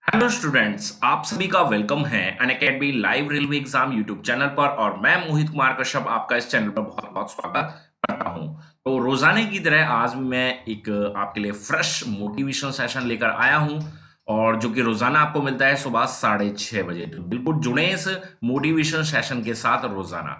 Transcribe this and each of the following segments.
Hello students, आप सभी का वेलकम है Unacademy live railway exam YouTube channel पर। और मैं मोहित कुमार कश्यप आपका इस चैनल पर बहुत बहुत स्वागत करता हूं। तो रोजाना की तरह आज भी मैं एक आपके लिए फ्रेश मोटिवेशन सेशन लेकर आया हूं, और जो कि रोजाना आपको मिलता है सुबह 6:30 बजे। तो बिल्कुल जुड़े इस मोटिवेशन सेशन के साथ रोजाना।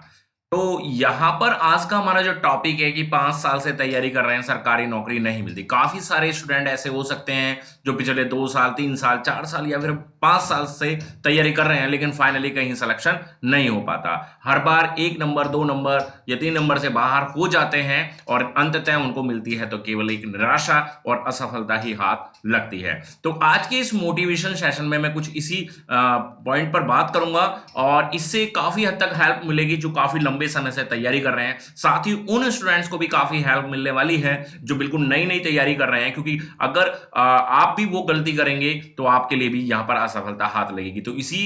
तो यहाँ पर आज का हमारा जो टॉपिक है कि 5 साल से तैयारी कर रहे हैं, सरकारी नौकरी नहीं मिलती। काफी सारे स्टूडेंट ऐसे हो सकते हैं जो पिछले 2 साल, 3 साल, 4 साल या फिर 5 साल से तैयारी कर रहे हैं, लेकिन फाइनली कहीं सिलेक्शन नहीं हो पाता। हर बार 1 नंबर, 2 नंबर या 3 नंबर से बाहर हो जाते हैं, और अंततः उनको मिलती है तो केवल एक निराशा और असफलता ही हाथ लगती है। तो आज के इस मोटिवेशन सेशन में मैं कुछ इसी पॉइंट पर बात करूंगा, और इससे काफी हद तक हेल्प मिलेगी जो काफी लंबे समय से तैयारी कर रहे हैं। साथ ही उन स्टूडेंट्स को भी काफी हेल्प मिलने वाली है जो बिल्कुल नई नई तैयारी कर रहे हैं, क्योंकि अगर आप भी वो गलती करेंगे तो आपके लिए भी यहां पर असफलता हाथ लगेगी। तो इसी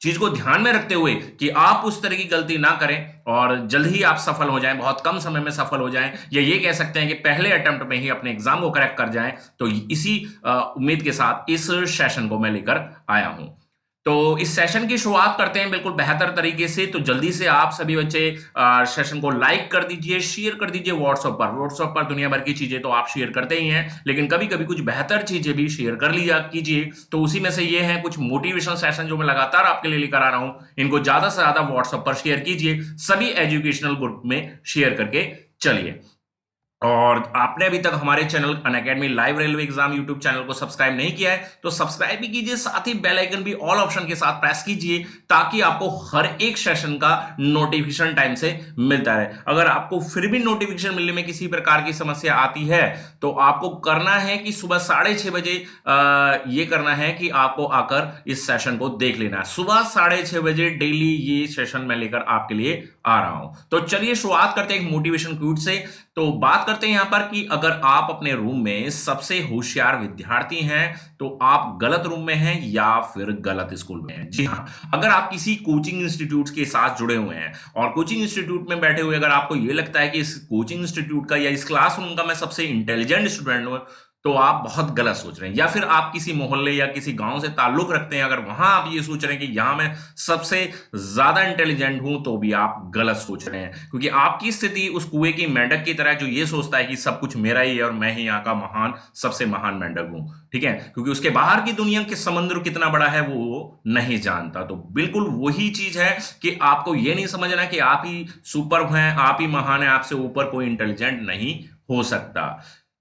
चीज को ध्यान में रखते हुए कि आप उस तरह की गलती ना करें और जल्द ही आप सफल हो जाएं, बहुत कम समय में सफल हो जाएं, या ये कह सकते हैं कि पहले अटेम्प्ट में ही अपने एग्जाम को क्रैक कर जाएं। तो इसी उम्मीद के साथ इस सेशन को मैं लेकर आया हूं। तो इस सेशन की शुरुआत करते हैं बिल्कुल बेहतर तरीके से। तो जल्दी से आप सभी बच्चे सेशन को लाइक कर दीजिए, शेयर कर दीजिए व्हाट्सएप पर दुनिया भर की चीजें तो आप शेयर करते ही हैं, लेकिन कभी कभी कुछ बेहतर चीजें भी शेयर कर लिया कीजिए। तो उसी में से ये है कुछ मोटिवेशन सेशन जो मैं लगातार आपके लिए लेकर आ रहा हूं, इनको ज्यादा से ज्यादा व्हाट्सएप पर शेयर कीजिए, सभी एजुकेशनल ग्रुप में शेयर करके चलिए। और आपने अभी तक हमारे channel Unacademy live railway exam YouTube channel को सब्सक्राइब नहीं किया है तो सब्सक्राइब भी कीजिए, साथ ही बेल आइकन भी ऑल ऑप्शन के साथ प्रेस कीजिए, ताकि आपको हर एक सेशन का नोटिफिकेशन टाइम से मिलता रहे। अगर आपको फिर भी नोटिफिकेशन मिलने में किसी प्रकार की समस्या आती है तो आपको करना है कि सुबह 6:30 बजे ये करना है कि आपको आकर इस सेशन को देख लेना है। सुबह 6:30 बजे डेली ये सेशन मैं लेकर आपके लिए आ रहा हूं। तो चलिए शुरुआत करते हैं एक मोटिवेशन क्विज से। तो बात करते हैं यहां पर कि अगर आप अपने रूम में सबसे होशियार विद्यार्थी हैं तो आप गलत रूम में हैं या फिर गलत स्कूल में हैं। जी हाँ, अगर आप किसी कोचिंग इंस्टीट्यूट के साथ जुड़े हुए हैं और कोचिंग इंस्टीट्यूट में बैठे हुए अगर आपको यह लगता है कि इस कोचिंग इंस्टीट्यूट का या इस क्लासरूम का मैं सबसे इंटेलिजेंट स्टूडेंट हूं, तो आप बहुत गलत सोच रहे हैं। या फिर आप किसी मोहल्ले या किसी गांव से ताल्लुक रखते हैं, अगर वहां आप ये सोच रहे हैं कि यहां मैं सबसे ज्यादा इंटेलिजेंट हूं, तो भी आप गलत सोच रहे हैं, क्योंकि आपकी स्थिति उस कुएं की मेंढक की तरह जो ये सोचता है कि सब कुछ मेरा ही है और मैं ही यहाँ का सबसे महान मेंढक हूं। ठीक है, क्योंकि उसके बाहर की दुनिया के समुद्र कितना बड़ा है वो नहीं जानता। तो बिल्कुल वही चीज है कि आपको ये नहीं समझना कि आप ही सुपर हैं, आप ही महान है, आपसे ऊपर कोई इंटेलिजेंट नहीं हो सकता।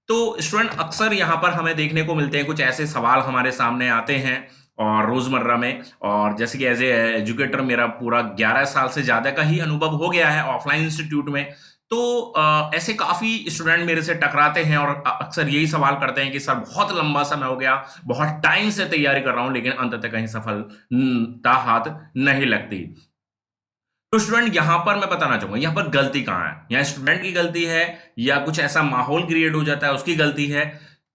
तो स्टूडेंट, अक्सर यहां पर हमें देखने को मिलते हैं कुछ ऐसे सवाल हमारे सामने आते हैं और रोजमर्रा में। और जैसे कि एज ए एजुकेटर मेरा पूरा 11 साल से ज्यादा का ही अनुभव हो गया है ऑफलाइन इंस्टीट्यूट में। तो ऐसे काफी स्टूडेंट मेरे से टकराते हैं और अक्सर यही सवाल करते हैं कि सर बहुत लंबा समय हो गया, बहुत टाइम से तैयारी कर रहा हूं, लेकिन अंततः कहीं सफलता हाथ नहीं लगती। तो स्टूडेंट, यहां पर मैं बताना चाहूंगा यहां पर गलती कहां है। यहाँ स्टूडेंट की गलती है या कुछ ऐसा माहौल क्रिएट हो जाता है उसकी गलती है।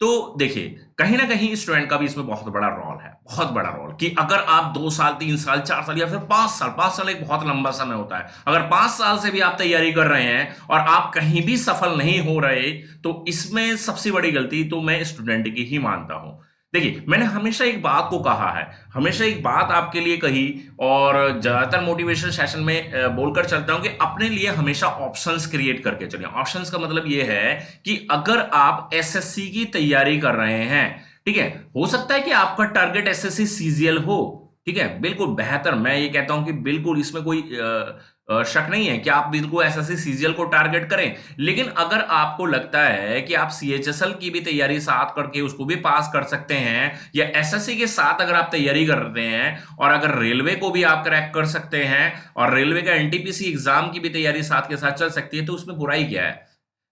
तो देखिए, कहीं ना कहीं स्टूडेंट का भी इसमें बहुत बड़ा रोल है, बहुत बड़ा रोल, कि अगर आप 2 साल, 3 साल, 4 साल या फिर 5 साल, 5 साल एक बहुत लंबा समय होता है, अगर 5 साल से भी आप तैयारी कर रहे हैं और आप कहीं भी सफल नहीं हो रहे, तो इसमें सबसे बड़ी गलती तो मैं स्टूडेंट की ही मानता हूं। देखिए, मैंने हमेशा एक बात को कहा है, हमेशा एक बात आपके लिए कही, और ज्यादातर मोटिवेशन सेशन में बोलकर चलता हूं कि अपने लिए हमेशा ऑप्शंस क्रिएट करके चलिए। ऑप्शंस का मतलब यह है कि अगर आप एसएससी की तैयारी कर रहे हैं, ठीक है, हो सकता है कि आपका टारगेट एसएससी सीजीएल हो, ठीक है, बिल्कुल बेहतर, मैं ये कहता हूं कि बिल्कुल इसमें कोई शक नहीं है कि आप बिल्कुल एसएससी सीजीएल को टारगेट करें। लेकिन अगर आपको लगता है कि आप सीएचएसएल की भी तैयारी साथ करके उसको भी पास कर सकते हैं, या एसएससी के साथ अगर आप तैयारी कर रहे हैं और अगर रेलवे को भी आप क्रैक कर सकते हैं और रेलवे का एनटीपीसी एग्जाम की भी तैयारी साथ के साथ चल सकती है, तो उसमें बुराई क्या है।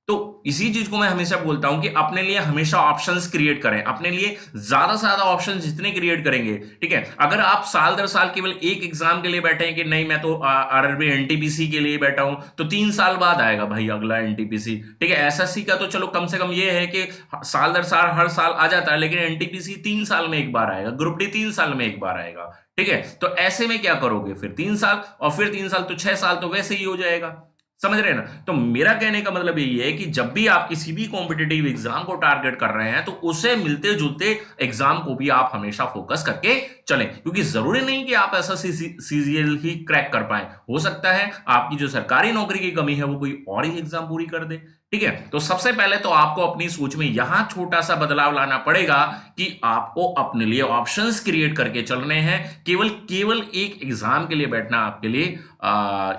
तो इसी चीज को मैं हमेशा बोलता हूं कि अपने लिए हमेशा ऑप्शंस क्रिएट करें, अपने लिए ज्यादा से ज्यादा ऑप्शंस जितने क्रिएट करेंगे, ठीक है। अगर आप साल दर साल केवल एक एग्जाम के लिए बैठे हैं कि नहीं मैं तो आरआरबी एनटीपीसी के लिए बैठा हूं, तो 3 साल बाद आएगा भाई अगला एनटीपीसी, ठीक है। एसएससी का तो चलो कम से कम ये है कि साल दर साल हर साल आ जाता है, लेकिन एनटीपीसी 3 साल में एक बार आएगा, ग्रुप डी 3 साल में एक बार आएगा, ठीक है। तो ऐसे में क्या करोगे फिर 3 साल, और फिर 3 साल तो 6 साल तो वैसे ही हो जाएगा। समझ रहे हैं ना? तो मेरा कहने का मतलब यही है कि जब भी आप किसी भी कॉम्पिटिटिव एग्जाम को टारगेट कर रहे हैं तो उसे मिलते जुलते एग्जाम को भी आप हमेशा फोकस करके चलें, क्योंकि जरूरी नहीं कि आप ऐसा सीजीएल ही क्रैक कर पाए। हो सकता है आपकी जो सरकारी नौकरी की कमी है वो कोई और ही एग्जाम पूरी कर दे। ठीक है, तो सबसे पहले तो आपको अपनी सोच में यहां छोटा सा बदलाव लाना पड़ेगा कि आपको अपने लिए ऑप्शंस क्रिएट करके चलने हैं। केवल केवल एक एग्जाम के लिए बैठना आपके लिए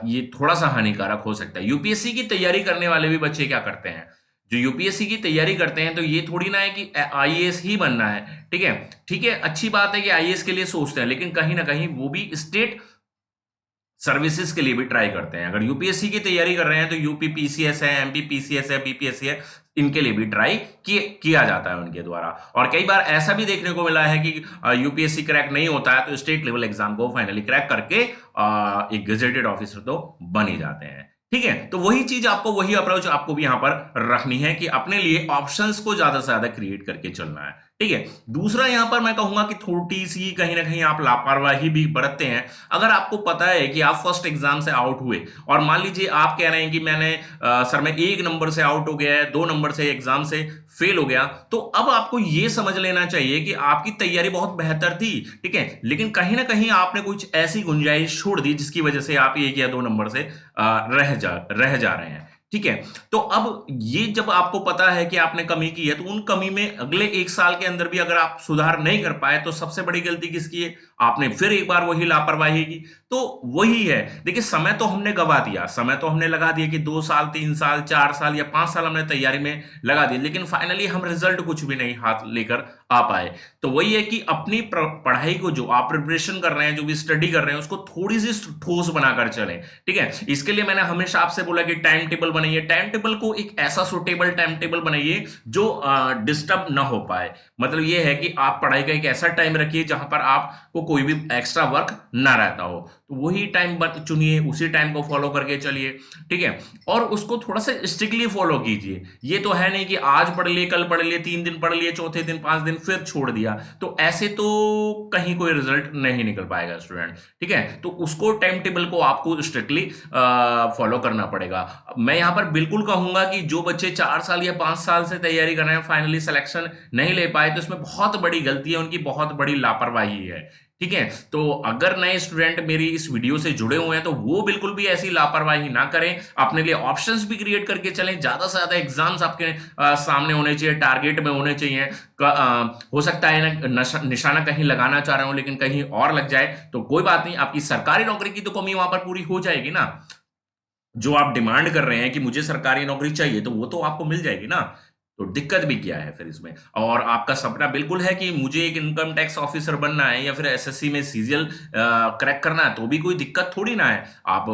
ये थोड़ा सा हानिकारक हो सकता है। यूपीएससी की तैयारी करने वाले भी बच्चे क्या करते हैं, जो यूपीएससी की तैयारी करते हैं, तो ये थोड़ी ना है कि आईएएस ही बनना है। ठीक है, ठीक है, अच्छी बात है कि आईएएस के लिए सोचते हैं, लेकिन कहीं ना कहीं वो भी स्टेट सर्विसेज के लिए भी ट्राई करते हैं। अगर यूपीएससी की तैयारी कर रहे हैं तो यूपी पीसीएस है, एमपी पीसीएस है, बीपीएससी है, इनके लिए भी ट्राई किया जाता है उनके द्वारा। और कई बार ऐसा भी देखने को मिला है कि यूपीएससी क्रैक नहीं होता है तो स्टेट लेवल एग्जाम को फाइनली क्रैक करके एक गेजेटेड ऑफिसर तो बन ही जाते हैं। ठीक है, तो वही चीज आपको, वही अप्रोच आपको भी यहां पर रखनी है कि अपने लिए ऑप्शंस को ज्यादा से ज्यादा क्रिएट करके चलना है। ठीक है, दूसरा यहां पर मैं कहूंगा कि थोड़ी सी कहीं ना कहीं आप लापरवाही भी बरतते हैं। अगर आपको पता है कि आप फर्स्ट एग्जाम से आउट हुए और मान लीजिए आप कह रहे हैं कि मैंने सर मैं 1 नंबर से आउट हो गया है, 2 नंबर से एग्जाम से फेल हो गया, तो अब आपको यह समझ लेना चाहिए कि आपकी तैयारी बहुत बेहतर थी। ठीक है, लेकिन कहीं ना कहीं आपने कुछ ऐसी गुंजाइश छोड़ दी जिसकी वजह से आप 1 या 2 नंबर से रह जा रहे हैं। ठीक है, तो अब ये जब आपको पता है कि आपने कमी की है, तो उन कमी में अगले 1 साल के अंदर भी अगर आप सुधार नहीं कर पाए तो सबसे बड़ी गलती किसकी है? आपने फिर एक बार वही लापरवाही की। तो वही है, देखिए समय तो हमने गवा दिया, समय तो हमने लगा दिया कि 2 साल, 3 साल, 4 साल या 5 साल हमने तैयारी में लगा दिए, लेकिन फाइनली हम रिजल्ट कुछ भी नहीं हाथ लेकर आ पाए। तो वही है कि अपनी पढ़ाई को, जो आप प्रिपरेशन कर रहे हैं, जो भी स्टडी कर रहे हैं, उसको थोड़ी सी ठोस बनाकर चलें। ठीक है, इसके लिए मैंने हमेशा आपसे बोला कि टाइम टेबल बनाइए। टाइम टेबल को एक ऐसा सुटेबल टाइम टेबल बनाइए जो डिस्टर्ब ना हो पाए। मतलब ये है कि आप पढ़ाई का एक ऐसा टाइम रखिए जहां पर आपको कोई भी एक्स्ट्रा वर्क ना रहता हो, तो वही टाइम चुनिए, उसी टाइम को फॉलो करके चलिए। ठीक है, और उसको थोड़ा सा स्ट्रिक्टली फॉलो कीजिए। ये तो है नहीं कि आज पढ़ लिए, कल पढ़ लिए, 3 दिन पढ़ लिए, चौथे दिन 5 दिन फिर छोड़ दिया, तो ऐसे तो कहीं कोई रिजल्ट नहीं निकल पाएगा स्टूडेंट। ठीक है, तो उसको टाइम टेबल को आपको स्ट्रिक्टली फॉलो करना पड़ेगा। मैं यहां पर बिल्कुल कहूंगा कि जो बच्चे 4 साल या 5 साल से तैयारी कर रहे हैं, फाइनली सिलेक्शन नहीं ले पाए, तो इसमें बहुत बड़ी गलती है, उनकी बहुत बड़ी लापरवाही है। ठीक है, तो अगर नए स्टूडेंट मेरी इस वीडियो से जुड़े हुए हैं तो वो बिल्कुल भी ऐसी लापरवाही ना करें, अपने लिए ऑप्शंस भी क्रिएट करके चलें। ज्यादा से ज्यादा एग्जाम्स आपके सामने होने चाहिए, टारगेट में होने चाहिए। हो सकता है ना निशाना कहीं लगाना चाह रहे हो लेकिन कहीं और लग जाए, तो कोई बात नहीं, आपकी सरकारी नौकरी की तो कमी वहां पर पूरी हो जाएगी ना। जो आप डिमांड कर रहे हैं कि मुझे सरकारी नौकरी चाहिए, तो वो तो आपको मिल जाएगी ना। तो दिक्कत भी क्या है फिर इसमें? और आपका सपना बिल्कुल है कि मुझे एक इनकम टैक्स ऑफिसर बनना है या फिर एसएससी में सीजीएल क्रैक करना है, तो भी कोई दिक्कत थोड़ी ना है। आप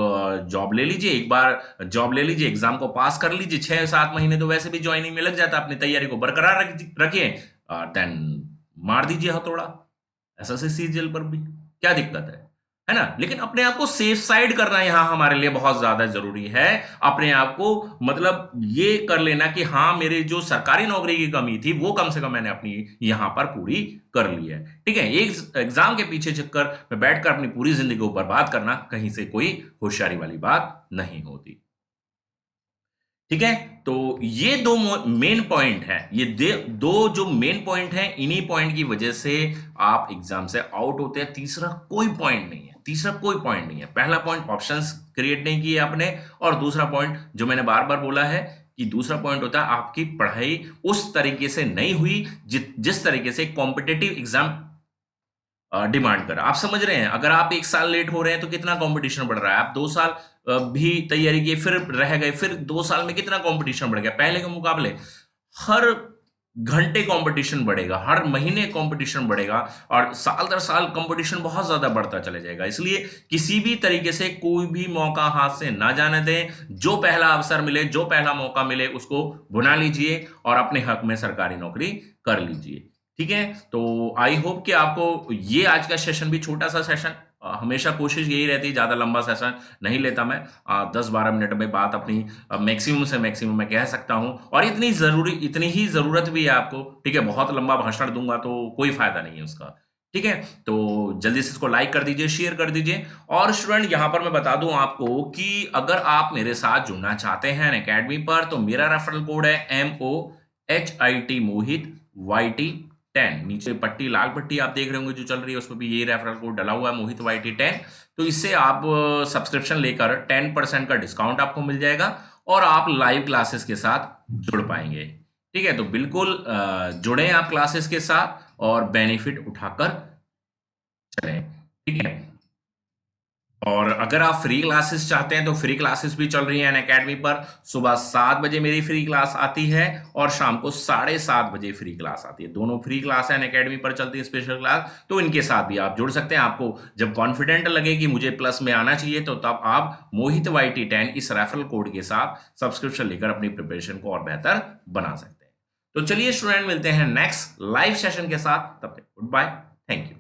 जॉब ले लीजिए, एक बार जॉब ले लीजिए, एग्जाम को पास कर लीजिए, 6-7 महीने तो वैसे भी ज्वाइनिंग में लग जाता है। अपनी तैयारी को बरकरार रखिए, देन मार दीजिए हथौड़ा एसएससी सीजीएल पर भी, क्या दिक्कत है ना? लेकिन अपने आप को सेफ साइड करना यहां हमारे लिए बहुत ज्यादा जरूरी है। अपने आप को मतलब ये कर लेना कि हाँ, मेरे जो सरकारी नौकरी की कमी थी वो कम से कम मैंने अपनी यहां पर पूरी कर ली है। ठीक है, एक एग्जाम के पीछे चक्कर में बैठकर अपनी पूरी जिंदगी को बर्बाद करना कहीं से कोई होशियारी वाली बात नहीं होती। ठीक है, तो ये 2 मेन पॉइंट हैं, ये दो जो मेन पॉइंट हैं, इन्हीं पॉइंट की वजह से आप एग्जाम से आउट होते हैं। तीसरा कोई पॉइंट नहीं है, तीसरा कोई पॉइंट नहीं है। पहला पॉइंट ऑप्शंस क्रिएट नहीं किए आपने, और दूसरा पॉइंट जो मैंने बार बार बोला है कि दूसरा पॉइंट होता है आपकी पढ़ाई उस तरीके से नहीं हुई जिस तरीके से कॉम्पिटेटिव एग्जाम डिमांड कर। आप समझ रहे हैं, अगर आप 1 साल लेट हो रहे हैं तो कितना कंपटीशन बढ़ रहा है। आप 2 साल भी तैयारी किए, फिर रह गए, फिर 2 साल में कितना कंपटीशन बढ़ गया पहले के मुकाबले। हर घंटे कंपटीशन बढ़ेगा, हर महीने कंपटीशन बढ़ेगा, और साल दर साल कंपटीशन बहुत ज्यादा बढ़ता चले जाएगा। इसलिए किसी भी तरीके से कोई भी मौका हाथ से ना जाने दें। जो पहला अवसर मिले, जो पहला मौका मिले, उसको भुना लीजिए और अपने हक में सरकारी नौकरी कर लीजिए। ठीक है, तो आई होप कि आपको ये आज का सेशन भी, छोटा सा सेशन, हमेशा कोशिश यही रहती है ज्यादा लंबा सेशन नहीं लेता मैं, 10-12 मिनट में बात अपनी मैक्सिमम से मैक्सिमम मैं कह सकता हूं, और इतनी ही जरूरत भी है आपको। ठीक है, बहुत लंबा भाषण दूंगा तो कोई फायदा नहीं है उसका। ठीक है, तो जल्दी से इसको लाइक कर दीजिए, शेयर कर दीजिए। और स्टूडेंट यहां पर मैं बता दूं आपको कि अगर आप मेरे साथ जुड़ना चाहते हैं अकेडमी पर, तो मेरा रेफरल कोड है MOHIT मोहित YT10। नीचे पट्टी, लाल पट्टी आप देख रहे होंगे जो चल रही है, उसमें भी ये रेफरल कोड डला हुआ है, मोहित YT10। तो इससे आप सब्सक्रिप्शन लेकर 10% का डिस्काउंट आपको मिल जाएगा और आप लाइव क्लासेस के साथ जुड़ पाएंगे। ठीक है, तो बिल्कुल जुड़ें आप क्लासेस के साथ और बेनिफिट उठाकर चलें। ठीक है, और अगर आप फ्री क्लासेस चाहते हैं तो फ्री क्लासेस भी चल रही हैं अनअकैडमी पर। सुबह 7 बजे मेरी फ्री क्लास आती है और शाम को 7:30 बजे फ्री क्लास आती है। दोनों फ्री क्लास है अनअकैडमी पर चलती है, स्पेशल क्लास। तो इनके साथ भी आप जुड़ सकते हैं। आपको जब कॉन्फिडेंट लगे कि मुझे प्लस में आना चाहिए, तो तब आप मोहित YT10 इस रेफरल कोड के साथ सब्सक्रिप्शन लेकर अपनी प्रिपरेशन को और बेहतर बना सकते हैं। तो चलिए स्टूडेंट, मिलते हैं नेक्स्ट लाइव सेशन के साथ। तब तक गुड बाय, थैंक यू।